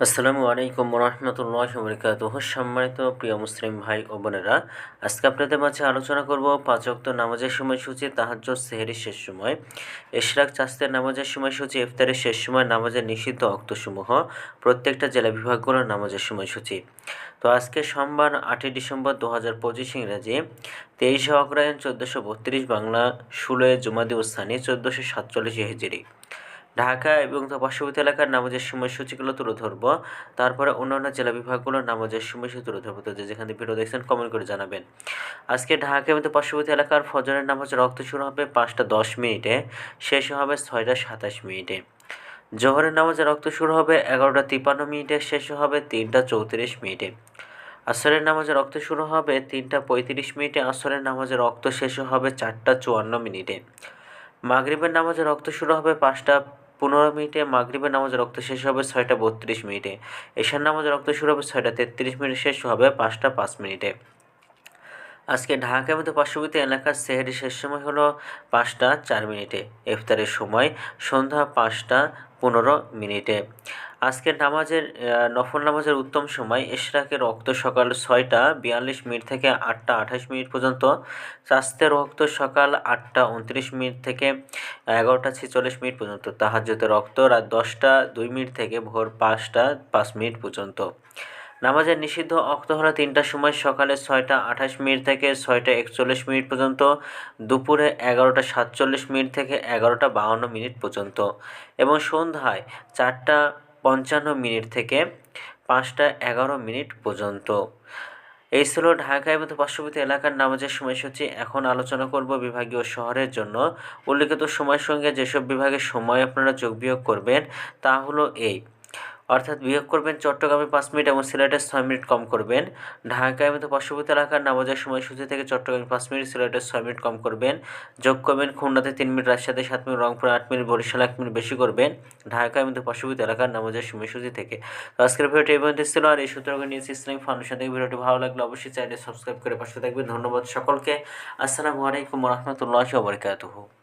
আসসালামু আলাইকুম রহমতুল্লাহি ওয়া বারাকাতুহু। সম্মানিত প্রিয় মুসলিম ভাই ও বোনেরা, আজকে আপনাদের মাঝে আলোচনা করব ৫ ওয়াক্ত নামাজের সময়সূচি, তাহাজ্জুদ, সেহরির শেষ সময়, ইশরাক, চাঁদের নামাজের সময়সূচি, ইফতারের শেষ সময়, নামাজের নিষিদ্ধ ওয়াক্তসমূহ, প্রত্যেকটা জেলা বিভাগগুলোর নামাজের সময়সূচি। তো আজকে সোমবার ৮ই ডিসেম্বর ২০২৫ ইংরেজি, ২৩শে অগ্রহায়ণ ১৪৩২ বাংলা, ১৬ জুমাদি উসসানি ১৪৪৭ হিজরি। ঢাকা এবং তার পার্শ্ববর্তী এলাকার নামাজের সময়সূচিগুলো তুলে ধরব। তারপরে অন্যান্য জেলা বিভাগগুলোর নামাজের সময়সূচি তুলে ধরব। তো যেখানে ভিডিও দেখছেন কমেন্ট করে জানাবেন। আজকে ঢাকা এবং তার পার্শ্ববর্তী এলাকার ফজরের নামাজের ওয়াক্ত শুরু হবে ৫টা ১০ মিনিটে, শেষ হবে ৬টা ২৭ মিনিটে। জোহরের নামাজের ওয়াক্ত শুরু হবে ১১টা ৫৩ মিনিটে, শেষ হবে ৩টা ৩৪ মিনিটে। আসরের নামাজের ওয়াক্ত শুরু হবে ৩টা ৩৫ মিনিটে, আসরের নামাজের ওয়াক্ত শেষ হবে ৪টা ৫৪ মিনিটে। মাগরিবের নামাজের ওয়াক্ত শুরু হবে ৫টা ১৫ মিনিটে, মাগরিবের নামাজের ওয়াক্ত শেষ হবে ৬টা ৩২ মিনিটে। এশার নামাজের ওয়াক্ত শুরু হবে ৬টা ৩৩ মিনিটে, শেষ হবে ৫টা ৫ মিনিটে। আজকে ঢাকা এবং পার্শ্ববর্তী এলাকার সেহরির শেষ সময় হলো ৫টা ৪ মিনিটে। ইফতারের সময় সন্ধ্যা ৫টা ১৫ মিনিটে। আজকের নামাজের নফল নামাজের উত্তম সময় ইশরাকের ওয়াক্ত সকাল ৬টা ৪২ মিনিট থেকে ৮টা ২৮ মিনিট পর্যন্ত, চাঁদের ওয়াক্ত সকাল ৮টা ২৯ মিনিট থেকে ১১টা ৪৬ মিনিট পর্যন্ত, তাহাজ্জুদের ওয়াক্ত রাত ১০টা ২ মিনিট থেকে ভোর ৫টা ৫ মিনিট পর্যন্ত। নামাজের নিষিদ্ধ ওয়াক্ত হলো ৩টার সময়, সকালে ৬টা ২৮ মিনিট থেকে ৬টা ৪১ মিনিট পর্যন্ত, দুপুরে ১১টা ৪৭ মিনিট থেকে ১১টা ৫২ মিনিট পর্যন্ত এবং সন্ধ্যায় ৪টা ৫৫ মিনিট থেকে ৫টা ১১ মিনিট পর্যন্ত। এই ছিল ঢাকা এবং পার্শ্ববর্তী এলাকার নামাজের সময়সূচি। এখন আলোচনা করব বিভাগীয় শহরের জন্য উল্লিখিত সময়ের সঙ্গে যেসব বিভাগের সময় আপনারা যোগ বিয়োগ করবেন তা হলো এই, অর্থাৎ বিয়োগ করবেন চট্টগ্রামে ৫ মিনিট এবং সিলেটে ৬ মিনিট কম করবেন। ঢাকা এবং পার্শ্ববর্তী এলাকার নামাজের সময়সূচি থেকে চট্টগ্রামে ৫ মিনিট, সিলেটে ৬ মিনিট কম করবেন। যোগ করবেন খুলনাতে ৩ মিনিট, রাজশাহীতে ৭ মিনিট, রংপুরে ৮ মিনিট, বরিশালে ১ মিনিট বেশি করবেন ঢাকা এবং পার্শ্ববর্তী এলাকার নামাজের সময়সূচি থেকে। তো আজকের ভিডিওটি এই পর্যন্ত ছিল। আর এই সূত্রকে নিয়েছি ইসলামিক ফাউন্ডেশন থেকে। ভিডিওটি ভালো লাগলে অবশ্যই চ্যানেলটি সাবস্ক্রাইব করে পাশে থাকবেন। ধন্যবাদ সকলকে। আসসালামু আলাইকুম রহমতুল্লাহি ওয়া বারাকাতুহু।